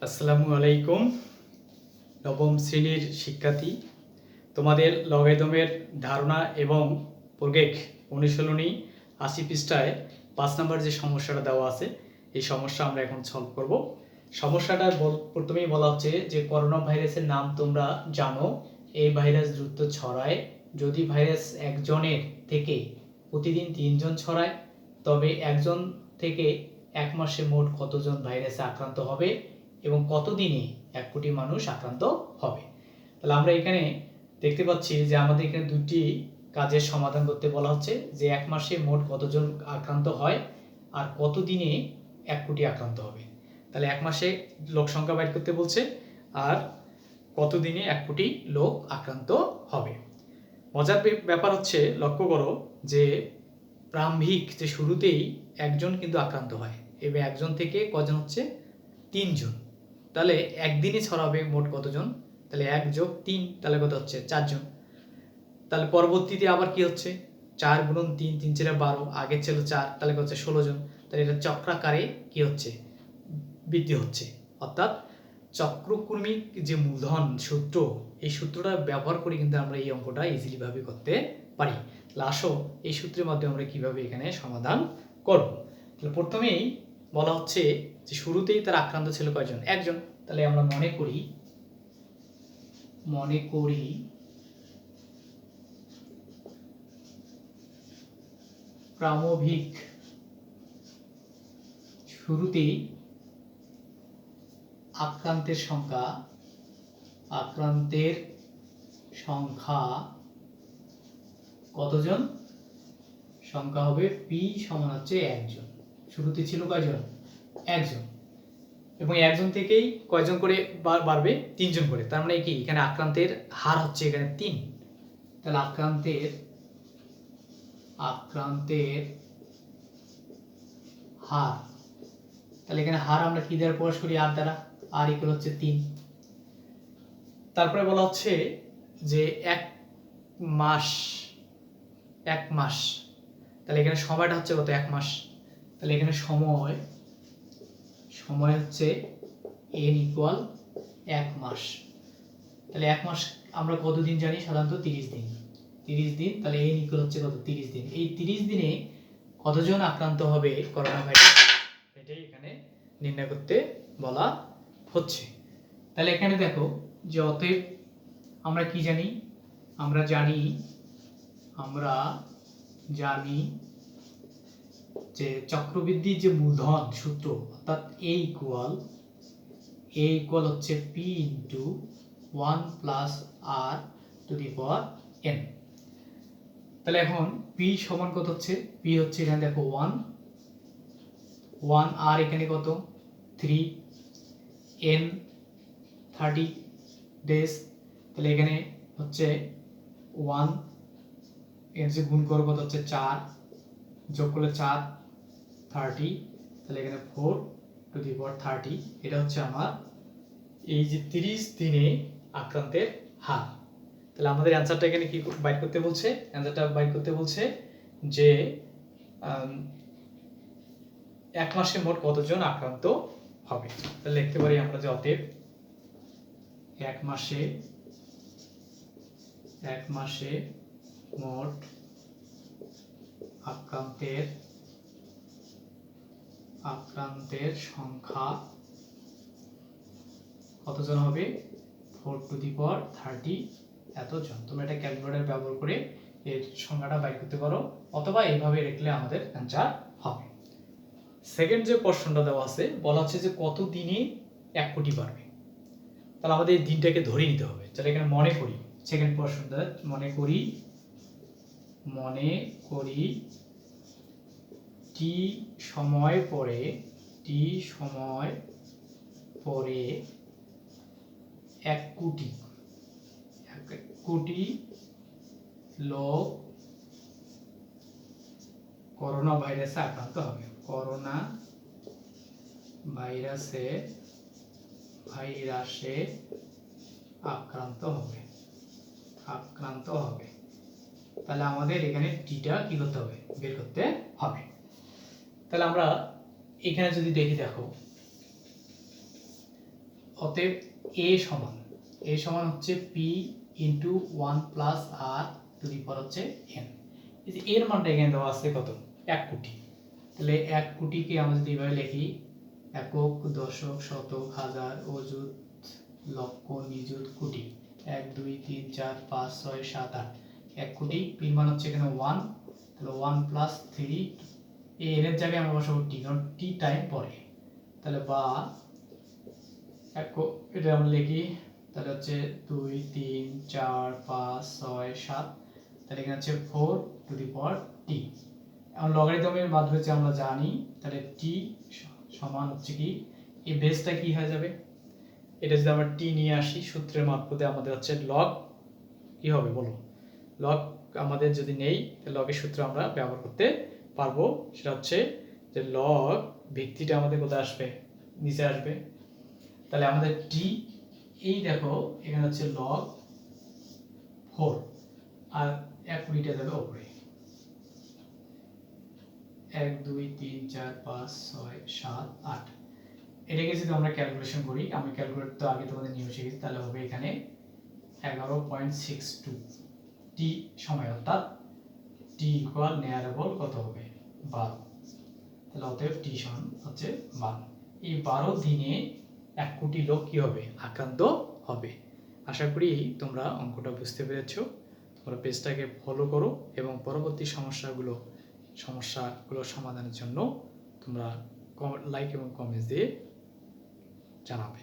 আসসালামু আলাইকুম। নবম শ্রেণীর শিক্ষার্থী, তোমাদের লগারিদমের ধারণা এবং প্রোগ্রেক অনুশীলনী ৮০ পৃষ্ঠায় ৫ নম্বর যে সমস্যাটা দেওয়া আছে, এই সমস্যা আমরা এখন সলভ করব। সমস্যাটা প্রথমেই বলা হচ্ছে যে করোনা ভাইরাসের নাম তোমরা জানো। এই ভাইরাস দ্রুত ছড়ায়। যদি ভাইরাস একজনের থেকে প্রতিদিন ৩ জন ছড়ায়, তবে একজন থেকে এক মাসে মোট কতজন ভাইরাসে আক্রান্ত হবে এবং কতদিনে ১ কোটি মানুষ আক্রান্ত হবে। তাহলে আমরা এখানে দেখতে পাচ্ছি যে আমাদের এখানে দুটি কাজের সমাধান করতে বলা হচ্ছে, যে ১ মাসে মোট কতজন আক্রান্ত হয় আর কতদিনে ১ কোটি আক্রান্ত হবে। তাহলে ১ মাসে লোক সংখ্যা বাইর করতে বলছে আর কতদিনে ১ কোটি লোক আক্রান্ত হবে। মজার ব্যাপার হচ্ছে, লক্ষ্য করো যে প্রারম্ভিক যে শুরুতেই একজন কিন্তু আক্রান্ত হয় এবং একজন থেকে কজন হচ্ছে ৩ জন। তাহলে একদিনে ছড়াবে মোট কতজন? তাহলে ১ যোগ ৩, তাহলে কত হচ্ছে ৪ জন। তাহলে পরবর্তীতে আবার কি হচ্ছে, ৪ গুণন ৩, ৩ 4 12, আগে ছিল ৪, তাহলে কত হচ্ছে ১৬ জন। তাহলে এটা চক্রাকারে কি হচ্ছে, বৃদ্ধি হচ্ছে। অর্থাৎ চক্রকর্মিক যে মূলধন সূত্র, এই সূত্রটা ব্যবহার করে কিন্তু আমরা এই অঙ্কটা ইজিলি ভাবে করতে পারি। তাহলে আসো এই সূত্রের মাধ্যমে আমরা কিভাবে এখানে সমাধান করব। তাহলে প্রথমেই বলা হচ্ছে যে শুরুতেই তার আক্রান্ত ছিল কয়জন? একজন। তাহলে আমরা মনে করি প্রারম্ভিক শুরুতেই আক্রান্তের সংখ্যা কতজন? সংখ্যা হবে পি সমান হচ্ছে ১ জন। শুরুতে ছিল কয়জন? ১ জন। এবং একজন থেকেই কয়জন করে বাড়বে? ৩ জন করে। তার মানে কি, এখানে আক্রান্তের হার হচ্ছে এখানে ৩। তাহলে আক্রান্তের হার, তাহলে এখানে হার আমরা কি দ্বারা প্রকাশ করি? আর দ্বারা। আর ইকুয়াল হচ্ছে ৩। তারপরে বলা হচ্ছে যে ১ মাস, তাহলে এখানে সময়টা হচ্ছে কত? ১ মাস। তাহলে এখানে সময় হচ্ছে n ইকুয়াল ১ মাস। তাহলে ১ মাস আমরা কতদিন জানি? সাধারণত ৩০ দিন। ৩০ দিন, তাহলে n ইকুয়াল হচ্ছে কত? ৩০ দিন। এই ৩০ দিনে কতজন আক্রান্ত হবে করোনা ভাইরাস, এটাই এখানে নির্ণয় করতে বলা হচ্ছে। তাহলে এখানে দেখো যে অতএব আমরা কি জানি? আমরা জানি যে চক্রবৃদ্ধির যে মূলধন সূত্র, অর্থাৎ a ইকুয়াল হচ্ছে p into 1 plus r to the power n। তাহলে এখন p সমান কত হচ্ছে? p হচ্ছে এখানে দেখো 1 আর এখানে কত? 3, n 30 ডেজ। তাহলে এখানে হচ্ছে 1 এর যে গুণ করব কত হচ্ছে 4, যোগ করলে 4 30, তাহলে এখানে 4 টু দি পাওয়ার 30। এটা হচ্ছে আমার এই যে 30 দিনে আক্রান্তের হার। তাহলে আমাদের অ্যানসারটা এখানে কি বাইর করতে বলছে? অ্যানসারটা বাইর করতে বলছে যে ১ মাসে মোট কতজন আক্রান্ত হবে। তাহলে লিখতে পারি আমরা যে অতএব ১ মাসে মোট আক্রান্তের সংখ্যা কতজন হবে? 4 টু দি পাওয়ার 30 এতজন। তোমরা এটা ক্যালকুলেটর ব্যবহার করে এর সংখ্যাটা বাইর করতে পারো, অথবা এইভাবে লিখলে আমাদের অ্যানসার হবে। সেকেন্ড যে প্রশ্নটা দেওয়া আছে, বলা হচ্ছে যে কত দিনে ১ কোটি বাড়বে। তাহলে আমাদের এই দিনটাকে ধরে নিতে হবে। তাহলে এখানে মনে করি, সেকেন্ড প্রশ্নটা মনে করি টি সময় পরে ১ কোটি লোক করোনা ভাইরাসে আক্রান্ত হবে। করোনা ভাইরাসে আক্রান্ত হবে। তাহলে আমাদের এখানে টিটা কি করতে হবে? বের করতে হবে। তাহলে আমরা এখানে যদি দেখি, দেখো অতএব এ সমান হচ্ছে P into 1 + r to the power হচ্ছে n। এই যে এর মানটা এখানে দেওয়া আছে কত, 1 কোটি। তাহলে 1 কোটিকে আমরা যদি এইভাবে লিখি, একক, দশক, শতক, হাজার, অযুত, লক্ষ, নিযুত, কোটি, 1 2 3 4 5 6 7 8, 1 কোটি। পির মান হচ্ছে এখানে 1, তাহলে 1 + 3, এই এর জায়গায় আমরা বসাবো টি, কারণ টি টাইম পরে। তাহলে বা এটা আমরা লিখি, তাহলে হচ্ছে 2 3 4 5 6 7, তাহলে এখানে হচ্ছে 4 টু দি পাওয়ার টি। এখন লগারিদমের মাধ্যমে যে আমরা জানি, তাহলে টি সমান হচ্ছে কি, এই বেসটা কি হয়ে যাবে, এটা যদি আমরা টি নিয়ে আসি সূত্রের মারফতে, আমাদের হচ্ছে লগ কি হবে বলো, লগ আমাদের যদি নেই, তাহলে লগের সূত্র আমরা ব্যবহার করতে পারবো। সেটা হচ্ছে যে লগ ভিত্তিটা আমাদের কোথায় আসবে, নিচে আসবে। তাহলে আমাদের টি, এই দেখো এখানে হচ্ছে লগ 4 আর 1 কোটিটা যাবে উপরে, 1 2 3 4 5 6 7 8। এটাকে যদি আমরা ক্যালকুলেশন করি, আমি ক্যালকুলেট তো আগে তোমাদের নিয়ম শিখেছি, তাহলে হবে এখানে 11.62 টি সময়, অর্থাৎ টি ইকুয়াল নেয়ারেবল কত হবে, 12। তাহলে অতএব টি সমান হচ্ছে 12। এই 12 দিনে 1 কোটি লোক কি হবে, আক্রান্ত হবে। আশা করি তোমরা অঙ্কটা বুঝতে পেরেছো। তোমরা পেজটাকে ফলো করো এবং পরবর্তী সমস্যাগুলো সমাধানের জন্য তোমরা লাইক এবং কমেন্টস দিয়ে জানাবে।